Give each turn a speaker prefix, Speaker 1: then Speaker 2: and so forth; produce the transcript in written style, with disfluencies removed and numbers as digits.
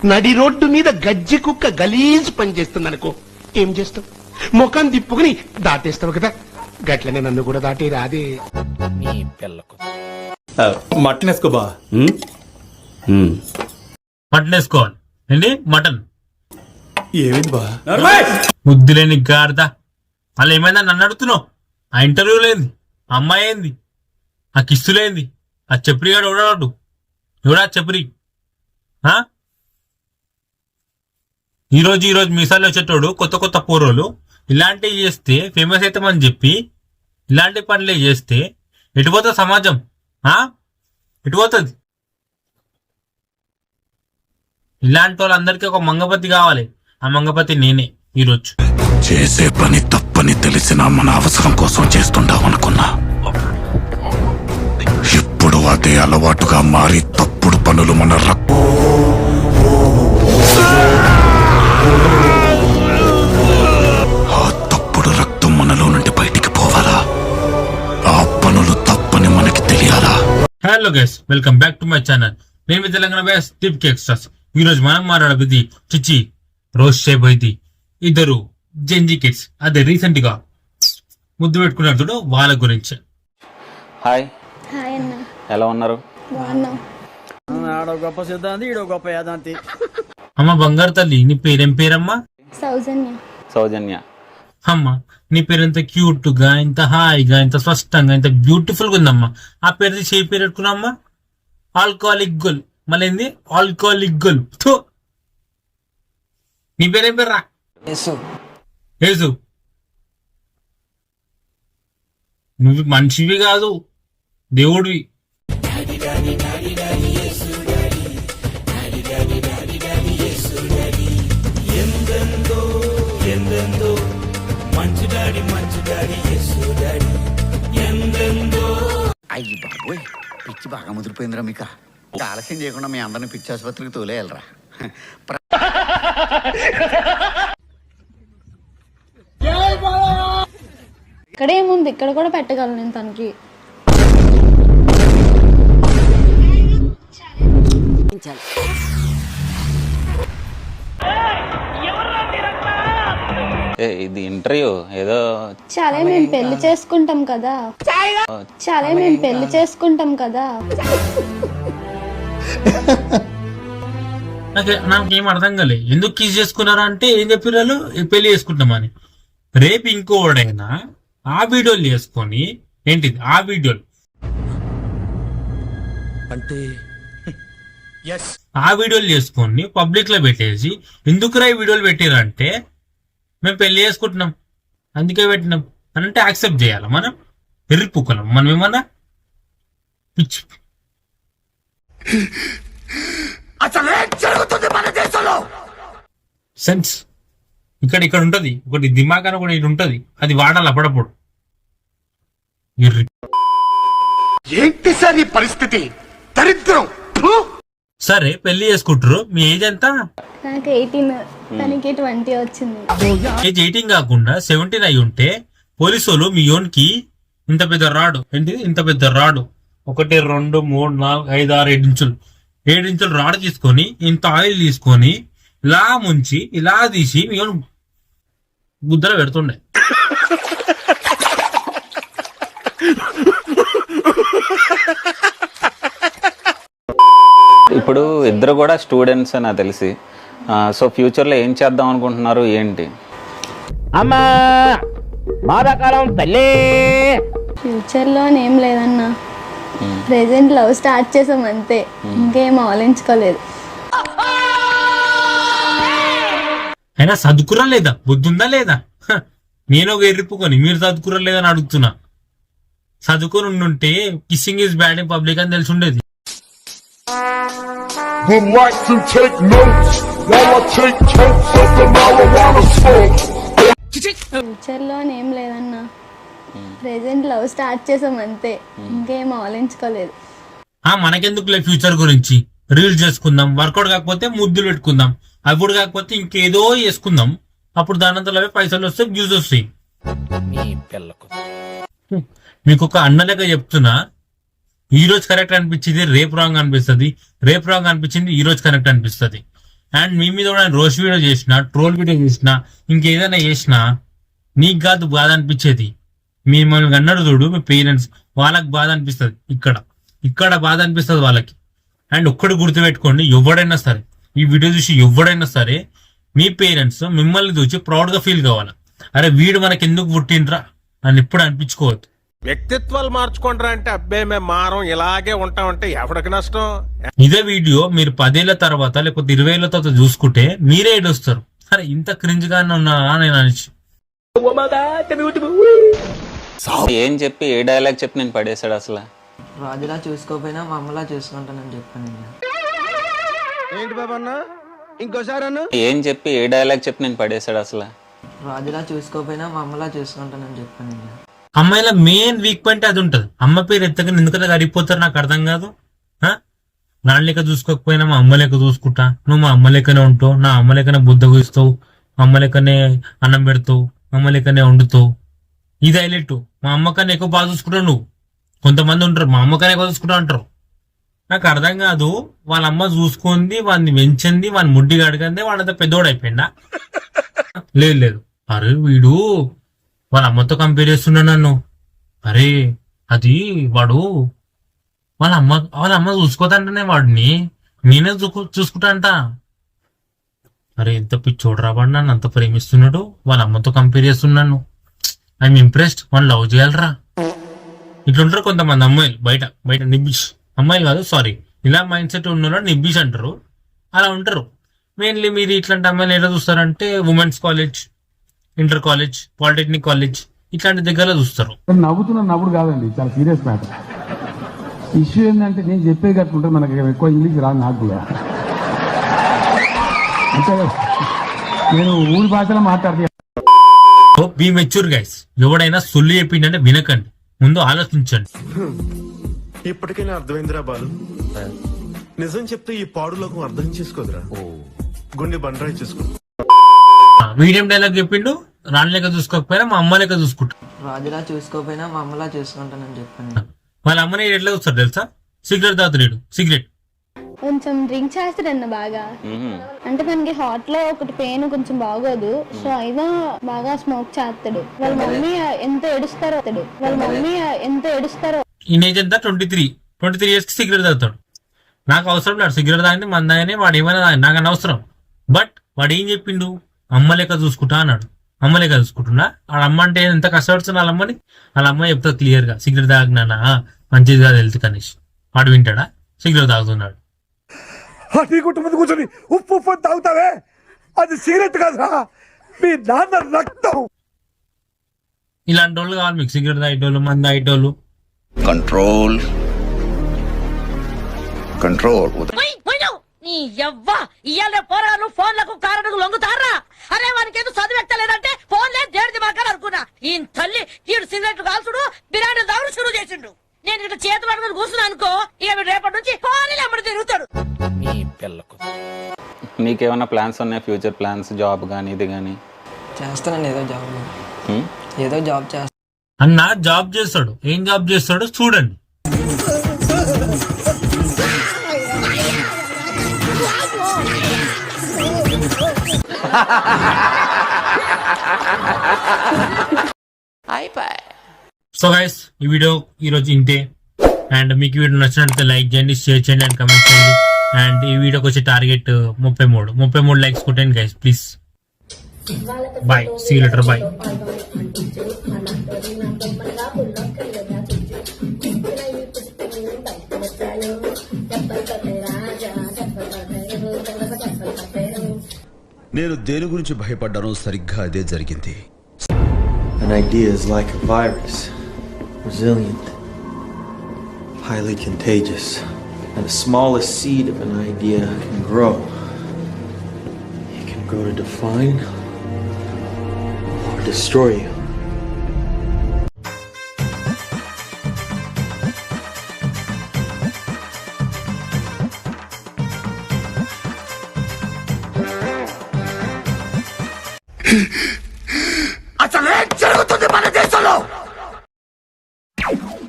Speaker 1: నడి రోడ్డు మీద గజ్జి కుక్క గలీజ్ పని చేస్తుందనుకో, ఏం చేస్తావు? ముఖం తిప్పుకుని దాటేస్తావు కదా, గట్లనే నన్ను కూడా దాటి రాదే.
Speaker 2: మటన్ వేసుకో బా.
Speaker 3: మటన్ వేసుకోవాలి ఏంటి? మటన్
Speaker 2: ఏమైంది బా?
Speaker 3: ముద్దులేని గాడిద. మళ్ళీ ఏమైందా నన్ను అడుగుతున్నావు? ఆ ఇంటర్వ్యూ లేంది, ఆ అమ్మాయి ఏంది, ఆ కిస్తులేంది, ఆ చెప్రిగాడు ఎవడాడు, ఎవడా చెప్రి? ఈరోజు మీసాలు వచ్చేటోడు కొత్త కొత్త పోరోలు ఇలాంటివి చేస్తే ఫేమస్ అవుతామని చెప్పి ఇలాంటి పనులే చేస్తే ఎటుపోతుంది సమాజం? ఎటుపోతుంది? ఇలాంటి వాళ్ళందరికీ ఒక మంగపతి కావాలి. ఆ మంగపతి నేనే. ఈరోజు
Speaker 4: చేసే పని తప్పని తెలిసినా మన అవసరం కోసం చేస్తుంటామనుకున్నా, ఇప్పుడు అదే అలవాటుగా మారి తప్పుడు పనులు మన ఆ తప్పుడు రక్తం మనలో నుండి బయటికి పోవాలా? ఆ పనులు తప్పని మనకి తెలియాలా?
Speaker 3: Hello guys, welcome back to my channel. నేను మీ తెలంగాణ బెస్ట్ టిప్ ఎక్స్ట్రాస్. ఈ రోజు మనం మాట్లాడబోయేది చిచ్చి రోస్ట్ చేయబోయేది ఇద్దరు జెంజీ కిడ్స్. అదే రీసెంట్ గా ముద్దు పెట్టుకున్నారు చూడు, వాళ్ళ గురించి.
Speaker 5: హాయ్
Speaker 6: హాయ్ అన్న,
Speaker 5: ఎలా ఉన్నారు?
Speaker 6: బాగున్నాం.
Speaker 7: ఆడో గొప్ప సిద్ధాంతి, ఈడో గొప్ప యాదాంతి.
Speaker 3: అమ్మ బంగారు తల్లి, నీ పేరేం పేరమ్మా?
Speaker 6: సౌజన్య.
Speaker 5: సౌజన్య.
Speaker 3: అమ్మ నీ పేరు ఎంత క్యూట్ గా, ఇంత హాయిగా, ఇంత స్పష్టంగా, ఇంత బ్యూటిఫుల్ గా ఉందమ్మా. ఆ పేరు చేయి పేరు పెట్టుకున్నామ్మా ఆల్కహాలిక్ గర్ల్. మళ్ళీ ఏంది ఆల్కహాలిక్ గర్ల్? నీ పేరేం పేర్రా? యేసు. నువ్వు మనిషివి కాదు, దేవుడివి.
Speaker 8: అయ్యి బాబోయ్, పిచ్చి బాగా ముదిరిపోయిందిరా మీకు. ఆలస్యం చేయకుండా మీ అందరిని పిచ్చి ఆసుపత్రికి తోలేయాలరా.
Speaker 6: ఇక్కడ ఏముంది, ఇక్కడ కూడా పెట్టగలను నేను తనకి.
Speaker 5: ఇది ఇంటర్వ్యూ ఏదో.
Speaker 6: చాలా మేము పెళ్లి చేసుకుంటాం కదా,
Speaker 3: నాకేం అర్థం కాలే. ఎందుకు కిస్ చేసుకున్నారా అంటే ఏం చెప్పిరాలు, పెళ్లి చేసుకుంటామని. రేపు ఇంకోడైనా ఆ వీడియోలు చేసుకొని ఏంటిది ఆ వీడియోలు
Speaker 2: అంటే
Speaker 3: ఆ వీడియోలు చేసుకొని పబ్లిక్ లో పెట్టేసి, ఎందుకురా ఈ వీడియోలు పెట్టిరంటే మేము పెళ్లి చేసుకుంటున్నాం అందుకే పెట్టినాం అని అంటే యాక్సెప్ట్ చేయాలి. మనం ఎర్రిపుక్కలం, మనం ఏమన్నా పిచ్చి. సెన్స్ ఇక్కడ ఉంటది ఒకటి, దిమాగ్ అని కూడా ఇది ఉంటది, అది వాడాలి అప్పుడప్పుడు.
Speaker 1: ఏంటి సార్ ఈ పరిస్థితి? దరిద్రం.
Speaker 3: సరే పెళ్లి చేసుకుంటారు, మీ ఏజ్ ఎంత?
Speaker 6: నాకు 18, తనకి 20 వచ్చింది.
Speaker 3: ఏజ్ 18 కాకుండా 17 అయి ఉంటే పోలీసు వాళ్ళు మీ యోన్కి ఇంత పెద్ద రాడు, ఏంటి ఇంత పెద్ద రాడు, 1 2 3 4 5 6 7 ఇంచులు 7 ఇంచులు రాడు తీసుకొని ఇంత ఆయిల్ తీసుకొని ఇలా ముంచి ఇలా తీసి మీ యోన్ గుద్దలో పెడుతుండే.
Speaker 5: ఇప్పుడు ఇద్దరు కూడా స్టూడెంట్స్ నాకు తెలిసి. సో ఫ్యూచర్లో ఏం చేద్దాం అనుకుంటున్నారు ఏంటి?
Speaker 7: అమ్మా బాధాకాలం తల్లి.
Speaker 6: ఫ్యూచర్ లో ఏం లేదన్నా, ప్రెసెంట్ లవ్ స్టార్ట్ చేసాం అంతే, ఇంకేం ఆలోచించుకోలేదు.
Speaker 3: అయినా చదువుకురా లేదా, బుద్ధుందా లేదా? నేను ఒక ఎర్రిపుకొని మీరు చదువుకురా లేదని అడుగుతున్నా. చదువుకొని ఉండుంటే kissing is bad in public అని తెలిసి ఉండేది.
Speaker 6: ఫ్యూచర్ లో ఏం లేదన్నా, ప్రెసెంట్ లవ్ స్టార్ట్ చేసాం అంతే, ఇంకేం ఆలోచించుకోలేదు.
Speaker 3: మనకెందుకులే ఫ్యూచర్ గురించి, రీల్స్ చేసుకుందాం, వర్కౌట్ కాకపోతే ముద్దులు పెట్టుకుందాం, అప్పుడు కాకపోతే ఇంకేదో చేసుకుందాం, అప్పుడు దానంతలో పైసలు వస్తే వ్యూస్ వస్తాయి. మీకు ఒక అన్నలేక చెప్తున్నా, ఈ రోజు కరెక్ట్ అనిపించింది రేపు రాంగ్ అనిపిస్తుంది, రేపు రాంగ్ అనిపించింది ఈ రోజు కరెక్ట్ అనిపిస్తుంది. అండ్ మీ మీద కూడా రోస్ట్ వీడియో చేసిన, ట్రోల్ వీడియో చేసిన, ఇంకేదైనా చేసినా నీకు కాదు బాధ అనిపించేది, మిమ్మల్ని అన్నాడు చూడు మీ పేరెంట్స్, వాళ్ళకి బాధ అనిపిస్తుంది. ఇక్కడ బాధ అనిపిస్తుంది వాళ్ళకి. అండ్ ఒక్కటి గుర్తుపెట్టుకోండి, ఎవడైనా సరే ఈ వీడియో చూసి ఎవడైనా సరే మీ పేరెంట్స్ మిమ్మల్ని చూసి ప్రౌడ్ గా ఫీల్ కావాలి. అరే వీడు మనకి ఎందుకు పుట్టిండ్రా అని ఎప్పుడు అనిపించుకోవద్దు.
Speaker 9: వ్యక్తిత్వాలు మార్చుకుంటారా అంటే అబ్బాయి మేము మారం ఇలాగే ఉంటామంటే ఎవడికి నష్టం.
Speaker 3: ఇదే వీడియో మీరు 10 ఏళ్ల తర్వాత లేకపోతే 20 ఏళ్ల తర్వాత చూసుకుంటే మీరే ఏడొస్తారు, అరే ఇంత క్రింజ్ గానే ఉన్నా నేను అనిచి.
Speaker 5: ఏం చెప్పి ఏ డైలాగ్ చెప్పి నేను పడేశాడు అసలు?
Speaker 10: రాజులా చూసుకోపోయినా మా అమ్మలా చూసుకుంటానని చెప్పాను.
Speaker 9: ఏంటి బాబా అన్న ఇంకోసారి అన్న
Speaker 5: ఏం చెప్పి ఏ డైలాగ్ చెప్పి నేను పడేశాడు అసలు?
Speaker 10: రాజులా చూసుకోపోయినా మా అమ్మలా చూసుకుంటానని చెప్పాను.
Speaker 3: అమ్మాయిల మెయిన్ వీక్ పాయింట్ అది ఉంటది. అమ్మ పేరు ఎత్తగా ఎందుకంటే గడిపోతారు నాకు అర్థం కాదు. నాన్న లెక్క చూసుకోకపోయినా మా అమ్మ లెక్క చూసుకుంటా, నువ్వు మా అమ్మ లెక్కనే ఉంటావు, నా అమ్మ లెక్కనే బుద్ధ ఇస్తావు, అమ్మ లెక్కనే అన్నం పెడతావు, అమ్మ లెక్కనే వండుతావు. ఇది హైలైట్. మా అమ్మ కన్నా ఎక్కువ బాగా చూసుకుంటావు నువ్వు. కొంతమంది ఉంటారు మా అమ్మ కన్నా ఎక్కువ చూసుకుంటా అంటారు. నాకు అర్థం కాదు, వాళ్ళ అమ్మ చూసుకుంది, వాడిని పెంచింది, వాడిని ముడ్డి గడకంది, వాడంతా పెద్దోడు అయిపోయిందా? లేదు. అరే వీడు వాళ్ళ అమ్మతో కంపేర్ చేస్తున్నా నన్ను. అరే అది వాడు వాళ్ళ అమ్మ చూసుకోదంటనే వాడిని నేనే చూసుకుంటా అంట. అరే ఎంత పిచ్చోడరా వాడు, నన్ను అంత ప్రేమిస్తున్నాడు, వాళ్ళ అమ్మతో కంపేర్ చేస్తున్నాను. ఐఎమ్ ఇంప్రెస్డ్, వాళ్ళు లవ్ చేయాలరా. ఇట్లుంటారు కొంతమంది అమ్మాయిలు బయట నిబ్బిష్ అమ్మాయిలు కాదు సారీ, ఇలా మైండ్ సెట్ ఉన్న నిబ్బిష్ అంటారు, అలా ఉంటారు. మెయిన్లీ మీరు ఇట్లాంటి అమ్మాయిలు ఎలా చూస్తారంటే women's college, inter college, polytechnic college ఇట్లాంటి దగ్గర చూస్తారు.
Speaker 11: నవ్వుతున్న నవ్వుడు కాదండి, చాలా సీరియస్ మ్యాటర్. ఇష్యూ ఏంటంటే నేను చెప్పే కట్టుకుంటే మనకి ఎక్కువ ఇంగ్లీష్ రాదు నాకు కూడా. అంటే నేను ఊరి భాషలో మాట్లాడితే
Speaker 3: బీ మెచ్యూర్ గైస్. ఎవడైనా సొల్లు చెప్పిందంటే వినకండి, ముందు ఆలోచించండి.
Speaker 9: ఇప్పటికైనా అర్థమైందిరా బాలు, నిజం చెప్తే ఈ పాడులోకం అర్థం చేసుకోదురా, గుండె బండరాయి చేసుకో.
Speaker 3: మీడియం డైలాగ్ చెప్పిండు, రాని లెక్క చూసుకోకపోయినా మా అమ్మ లెక్క చూసుకుంటా.
Speaker 10: రాజులా చూసుకోపోయినా మా అమ్మలా చూసుకుంటానని చెప్పాను.
Speaker 3: వాళ్ళ అమ్మని ఎట్లా చూస్తారు తెలుసా? సిగరెట్ తాగుతున్నాడు, సిగరెట్
Speaker 6: కొంచెం డ్రింక్ చేస్తాడన్న బాగా. అంటే మనకి హార్ట్ లో ఒకటి పెయిన్ కొంచెం బాగోదు, సో అయినా బాగా స్మోక్ చేస్తాడు. వాళ్ళ మమ్మీ ఎంత ఏడుస్తారో.
Speaker 3: ఈ ఏజ్ ఎంత? 23 years కి సిగరెట్ తాగుతాడు. నాకు అవసరం లేదు సిగరెట్ తాగింది, మందాయని వాడు ఏమైనా నాకు అనవసరం. బట్ వాడు ఏం చెప్పిండు, అమ్మ లెక్క చూసుకుంటా అన్నాడు. అమ్మ లెక్క చూసుకుంటున్నా, వాళ్ళ అమ్మ అంటే ఎంత కష్టపడుతున్నా వాళ్ళ అమ్మని. వాళ్ళ అమ్మ చెప్తా క్లియర్ గా, సిగరెట్ తాగినా మంచిది కాదు హెల్త్ కనీష్. వాడు వింటాడా? సిగరెట్ తాగుతున్నాడు.
Speaker 9: కూర్చొని ఉప్పు ఉప్పు తాగుతావే, అది సిగరెట్ కాదురా, మీ నాన్న రక్తం.
Speaker 3: ఇలాంటి వాళ్ళు కావాలి మీకు, సిగరెట్ తాగేటోళ్ళు, మంది తాగేటోళ్ళు.
Speaker 4: Control control.
Speaker 12: పోరాలు ఫోన్లకు కారణకు లొంగుతారా? అరే వానికి ఏదో చదువు ఎక్కలేదంటే ఫోన్ లేదు దేడిది మాకు అనుకున్నా. ఈ తల్లి ఈడు సిగరెట్లు కాల్చుడు, బిర్యానీ తాగుడు షురూ చేసిండు. నేను ఇట్లా చేతులు పట్టుకుని కూర్చున్నా అనుకో, ఇక రేపటి నుంచి ఫోన్ అమ్మడి తిరుగుతాడు.
Speaker 5: మీకేమైనా ప్లాన్స్ ఉన్నాయా? ఫ్యూచర్ ప్లాన్స్, జాబ్ కానీ ఇది కానీ?
Speaker 10: చేస్తానండి ఏదో జాబ్ చేస్తాను.
Speaker 3: అన్న జాబ్ చేస్తాడు, ఏం జాబ్ చేస్తాడో చూడండి. సో గైస్ ఈ వీడియో ఈరోజు ఇంతే. అండ్ మీకు వీడియో నచ్చినట్లయితే లైక్ చేయండి, షేర్ చేయండి అండ్ కమెంట్ చేయండి. అండ్ ఈ వీడియోకి వచ్చే టార్గెట్ 33 లైక్స్ కొట్టండి guys please. Bye, see you later, bye.
Speaker 4: నేను దేని గురించి భయపడ్డానో సరిగ్గా అదే జరిగింది.
Speaker 11: An idea is like a virus, resilient, highly contagious, and the smallest seed of an idea can grow. It can grow to define or destroy you.